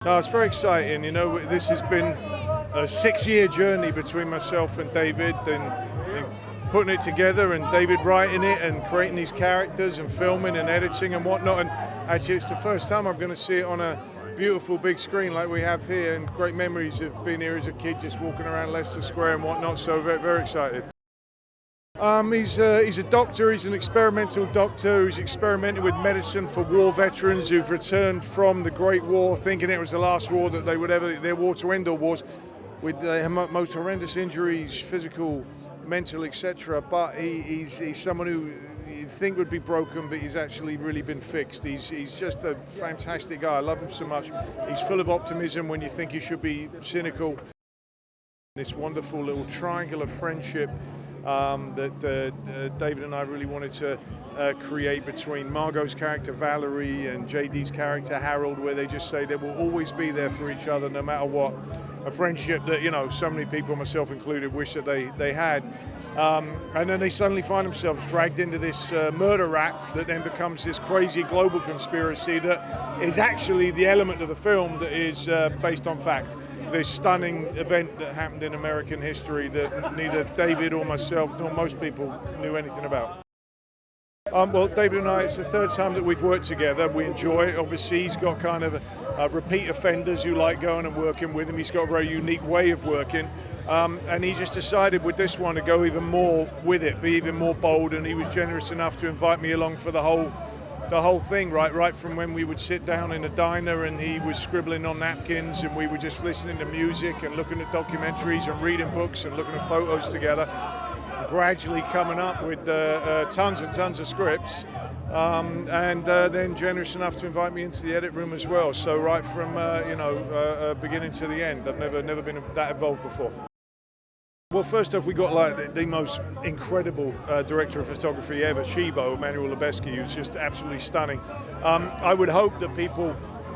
No, it's very exciting. You know, this has been a 6-year journey between myself and David, and putting it together, and David writing it and creating these characters and filming and editing and whatnot. And actually, it's the first time I'm going to see it on a beautiful big screen like we have here, and great memories of being here as a kid, just walking around Leicester Square and whatnot. So very, very excited. He's a doctor. He's an experimental doctor who's experimented with medicine for war veterans who've returned from the Great War, thinking it was the last war that they would ever, their war to end all wars, with most horrendous injuries, physical, mental, etc. But he's someone who you think would be broken, but he's actually really been fixed. He's just a fantastic guy. I love him so much. He's full of optimism when you think he should be cynical. This wonderful little triangle of friendship that David and I really wanted to create between Margot's character Valerie and JD's character Harold, where they just say they will always be there for each other no matter what. A friendship that, you know, so many people, myself included, wish that they had. And then they suddenly find themselves dragged into this murder rap that then becomes this crazy global conspiracy that is actually the element of the film that is based on fact. This stunning event that happened in American history that neither David or myself nor most people knew anything about. Well, David and I, it's the third time that we've worked together. We enjoy it. Obviously, he's got kind of repeat offenders who like going and working with him. He's got a very unique way of working. And he just decided with this one to go even more with it, be even more bold, and he was generous enough to invite me along for the whole thing, right from when we would sit down in a diner and he was scribbling on napkins and we were just listening to music and looking at documentaries and reading books and looking at photos together, gradually coming up with tons and tons of scripts, and then generous enough to invite me into the edit room as well. So right from beginning to the end, I've never been that involved before. Well, first off, we got like the most incredible director of photography ever, Shibo, Emmanuel Lubezki, who's just absolutely stunning. I would hope that people,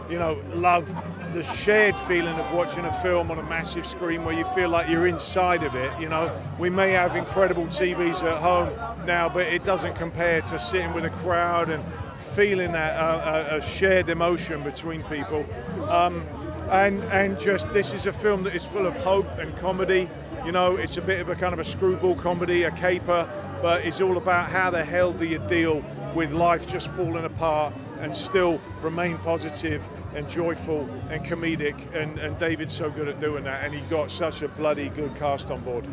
you know, love the shared feeling of watching a film on a massive screen where you feel like you're inside of it. You know, we may have incredible TVs at home now, but it doesn't compare to sitting with a crowd and feeling that a shared emotion between people. And just, this is a film that is full of hope and comedy. You know, it's a bit of a kind of a screwball comedy, a caper, but it's all about how the hell do you deal with life just falling apart and still remain positive and joyful and comedic, and David's so good at doing that, and he got such a bloody good cast on board.